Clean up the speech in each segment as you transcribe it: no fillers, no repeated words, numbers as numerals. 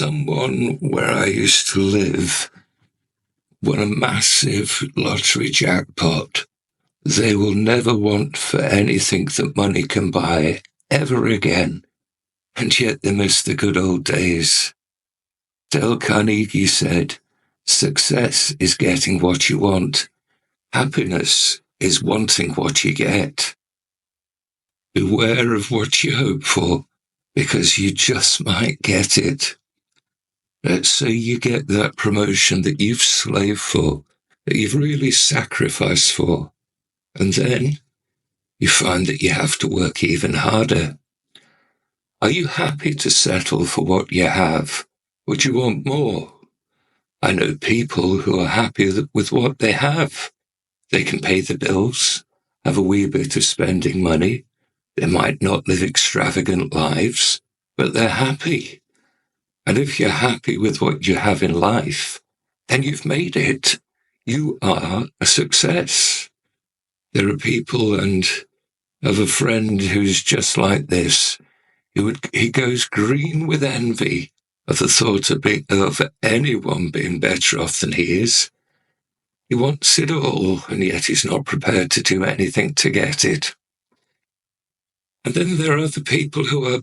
someone where I used to live won a massive lottery jackpot, they will never want for anything that money can buy ever again, and yet they miss the good old days. Dale Carnegie said, "Success is getting what you want. Happiness is wanting what you get." Beware of what you hope for, because you just might get it. Let's say you get that promotion that you've slaved for, that you've really sacrificed for, and then you find that you have to work even harder. Are you happy to settle for what you have? Would you want more? I know people who are happy with what they have. They can pay the bills, have a wee bit of spending money. They might not live extravagant lives, but they're happy. And if you're happy with what you have in life, then you've made it. You are a success. There are people, and I have a friend who's just like this. He goes green with envy at the thought of anyone being better off than he is. He wants it all, and yet he's not prepared to do anything to get it. And then there are other people who are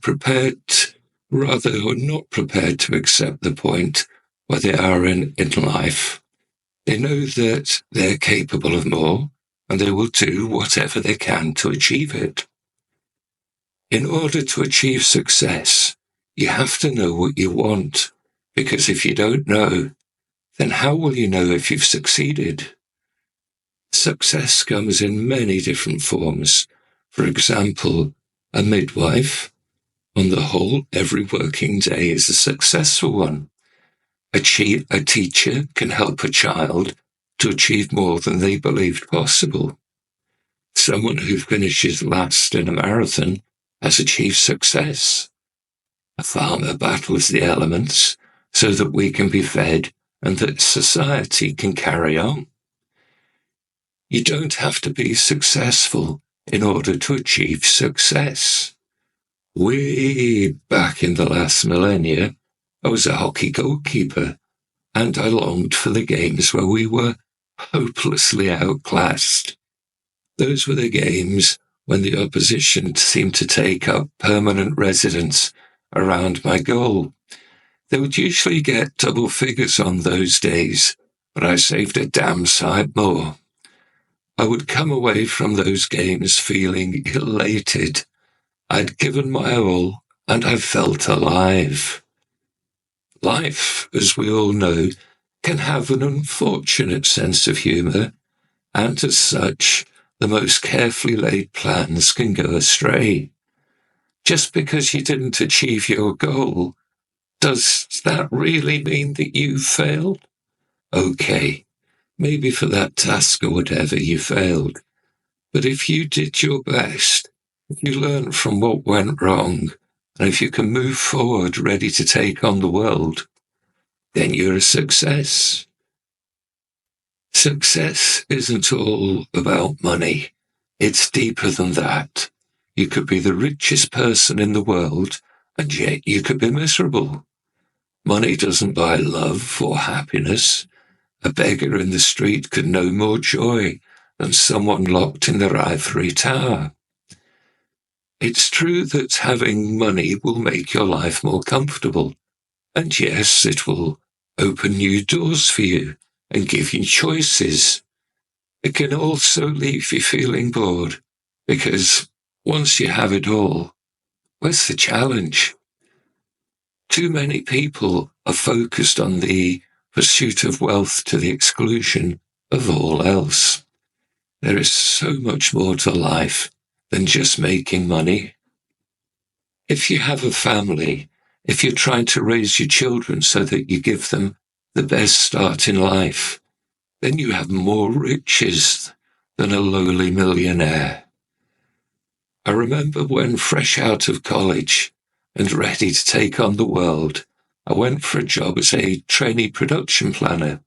who are not prepared to accept the point where they are in life. They know that they're capable of more, and they will do whatever they can to achieve it. In order to achieve success, you have to know what you want, because if you don't know, then how will you know if you've succeeded? Success comes in many different forms. For example, a midwife. On the whole, every working day is a successful one. A teacher can help a child to achieve more than they believed possible. Someone who finishes last in a marathon has achieved success. A farmer battles the elements so that we can be fed and that society can carry on. You don't have to be successful in order to achieve success. Way back in the last millennia, I was a hockey goalkeeper, and I longed for the games where we were hopelessly outclassed. Those were the games when the opposition seemed to take up permanent residence around my goal. They would usually get double figures on those days, but I saved a damn sight more. I would come away from those games feeling elated. I'd given my all, and I felt alive. Life, as we all know, can have an unfortunate sense of humour, and as such, the most carefully laid plans can go astray. Just because you didn't achieve your goal, does that really mean that you failed? Okay, maybe for that task or whatever you failed. But if you did your best, if you learned from what went wrong, and if you can move forward ready to take on the world, then you're a success. Success isn't all about money. It's deeper than that. You could be the richest person in the world, and yet you could be miserable. Money doesn't buy love or happiness. A beggar in the street could know more joy than someone locked in their ivory tower. It's true that having money will make your life more comfortable, and yes, it will open new doors for you and give you choices. It can also leave you feeling bored, because once you have it all, where's the challenge? Too many people are focused on the pursuit of wealth to the exclusion of all else. There is so much more to life than just making money. If you have a family, if you're trying to raise your children so that you give them the best start in life, then you have more riches than a lowly millionaire. I remember when fresh out of college and ready to take on the world, I went for a job as a trainee production planner.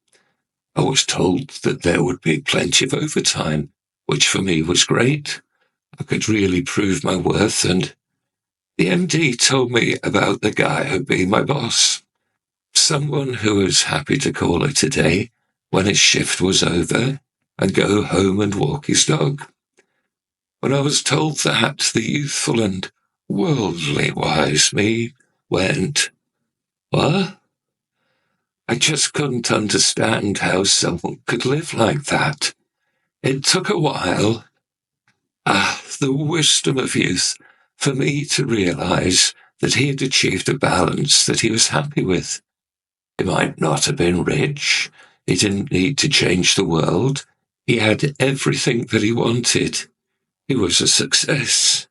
I was told that there would be plenty of overtime, which for me was great. I could really prove my worth, and the MD told me about the guy who'd be my boss. someone who was happy to call it a day when his shift was over and go home and walk his dog. When I was told that, the youthful and worldly wise me went, "What?" I just couldn't understand how someone could live like that. It took a while, the wisdom of youth, for me to realize that he had achieved a balance that he was happy with. He might not have been rich. He didn't need to change the world. He had everything that he wanted. He was a success.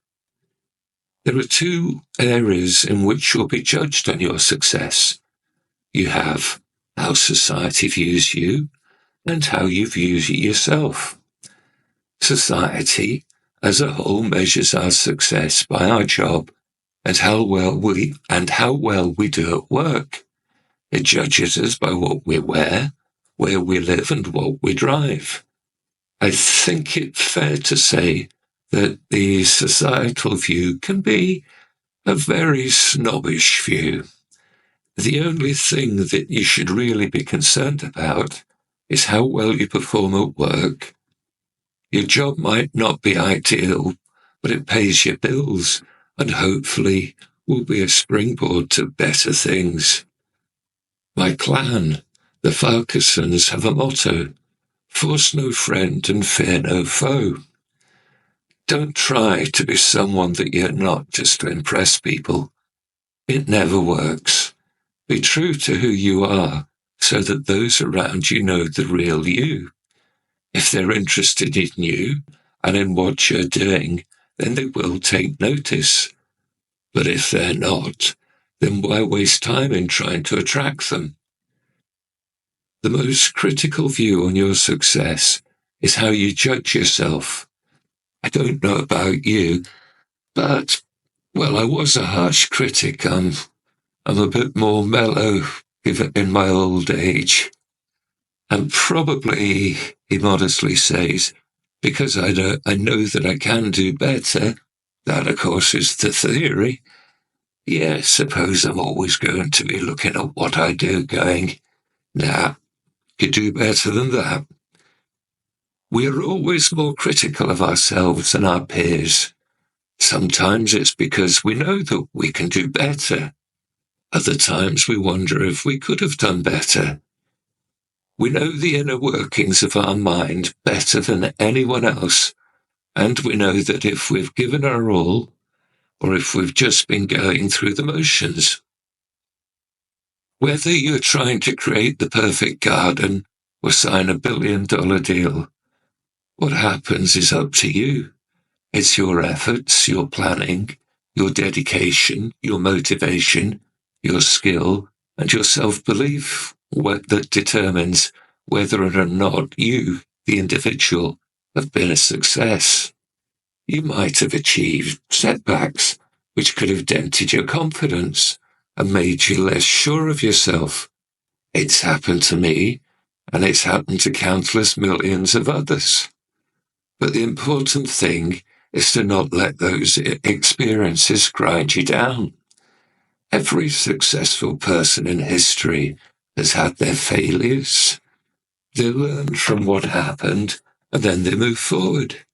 There are two areas in which you'll be judged on your success. You have how society views you and how you view yourself. Society as a whole measures our success by our job and how well we do at work. It judges us by what we wear, where we live, and what we drive. I think it's fair to say that the societal view can be a very snobbish view. The only thing that you should really be concerned about is how well you perform at work. Your job might not be ideal, but it pays your bills and hopefully will be a springboard to better things. My clan, the Falkersons, have a motto: force no friend and fear no foe. Don't try to be someone that you're not just to impress people. It never works. Be true to who you are so that those around you know the real you. If they're interested in you and in what you're doing, then they will take notice. But if they're not, then why waste time in trying to attract them? The most critical view on your success is how you judge yourself. I don't know about you, but, well, I was a harsh critic. I'm a bit more mellow in my old age. And probably, he modestly says, because I know that I can do better. That, of course, is the theory. Yeah, suppose I'm always going to be looking at what I do going, nah, you do better than that. We're always more critical of ourselves than our peers. Sometimes it's because we know that we can do better. Other times we wonder if we could have done better. We know the inner workings of our mind better than anyone else, and we know that if we've given our all, or if we've just been going through the motions. Whether you're trying to create the perfect garden or sign $1 billion deal, what happens is up to you. It's your efforts, your planning, your dedication, your motivation, your skill, and your self-belief that determines whether or not you, the individual, have been a success. You might have achieved setbacks which could have dented your confidence and made you less sure of yourself. It's happened to me, and it's happened to countless millions of others. But the important thing is to not let those experiences grind you down. Every successful person in history has had their failures. They learn from what happened, and then they move forward.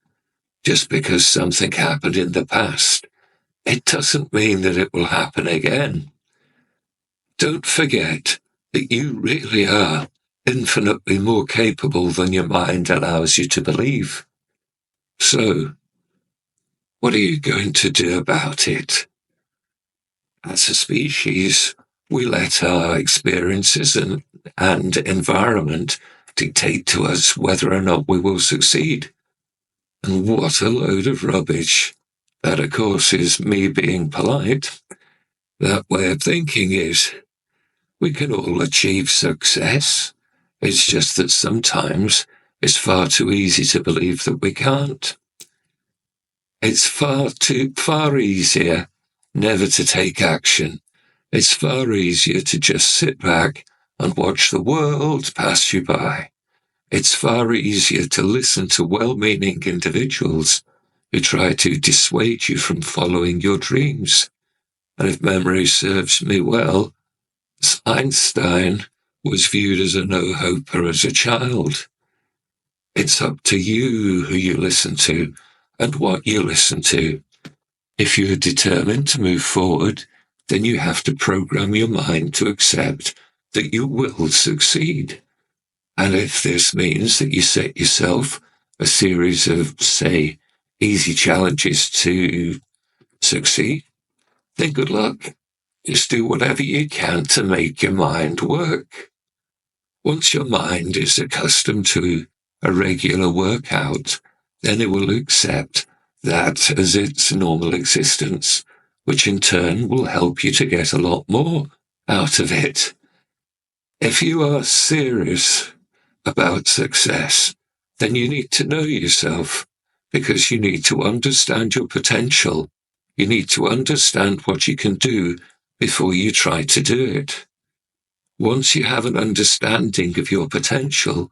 Just because something happened in the past, it doesn't mean that it will happen again. Don't forget that you really are infinitely more capable than your mind allows you to believe. So, what are you going to do about it? As a species, we let our experiences and environment dictate to us whether or not we will succeed. And what a load of rubbish. That, of course, is me being polite. That way of thinking is, we can all achieve success. It's just that sometimes it's far too easy to believe that we can't. It's far easier never to take action. It's far easier to just sit back and watch the world pass you by. It's far easier to listen to well-meaning individuals who try to dissuade you from following your dreams. And if memory serves me well, Einstein was viewed as a no-hoper as a child. It's up to you who you listen to and what you listen to. If you're determined to move forward, then you have to program your mind to accept that you will succeed. And if this means that you set yourself a series of, say, easy challenges to succeed, then good luck. Just do whatever you can to make your mind work. Once your mind is accustomed to a regular workout, then it will accept that as its normal existence, which in turn will help you to get a lot more out of it. If you are serious about success, then you need to know yourself, because you need to understand your potential. You need to understand what you can do before you try to do it. Once you have an understanding of your potential,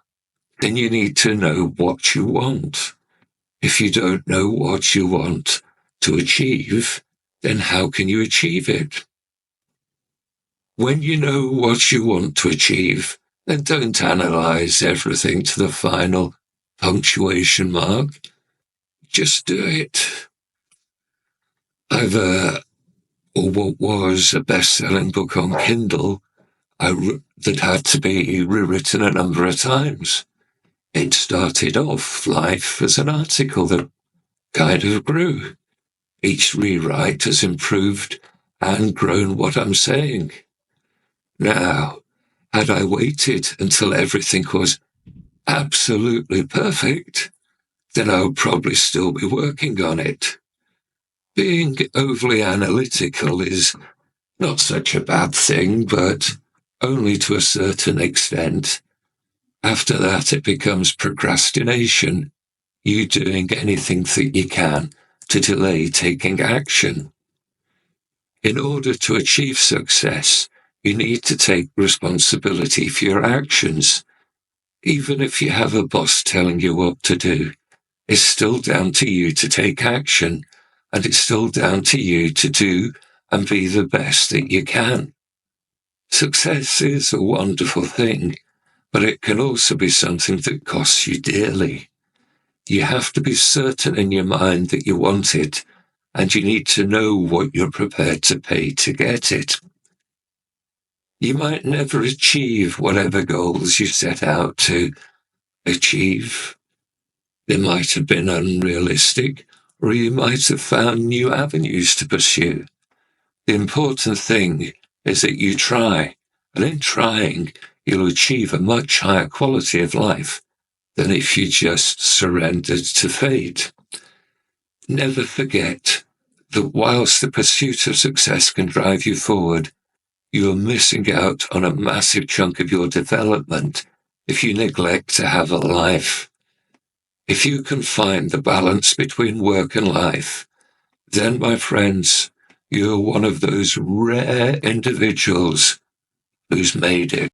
then you need to know what you want. If you don't know what you want to achieve, then how can you achieve it? When you know what you want to achieve, then don't analyze everything to the final punctuation mark. Just do it. What was a best-selling book on Kindle that had to be rewritten a number of times. It started off life as an article that kind of grew. Each rewrite has improved and grown what I'm saying. Now, had I waited until everything was absolutely perfect, then I would probably still be working on it. Being overly analytical is not such a bad thing, but only to a certain extent. After that, it becomes procrastination, you doing anything that you can to delay taking action. In order to achieve success, you need to take responsibility for your actions. Even if you have a boss telling you what to do, it's still down to you to take action, and it's still down to you to do and be the best that you can. Success is a wonderful thing, but it can also be something that costs you dearly. You have to be certain in your mind that you want it, and you need to know what you're prepared to pay to get it. You might never achieve whatever goals you set out to achieve. They might have been unrealistic, or you might have found new avenues to pursue. The important thing is that you try, and in trying, you'll achieve a much higher quality of life than if you just surrendered to fate. Never forget that whilst the pursuit of success can drive you forward, you are missing out on a massive chunk of your development if you neglect to have a life. If you can find the balance between work and life, then, my friends, you're one of those rare individuals who's made it.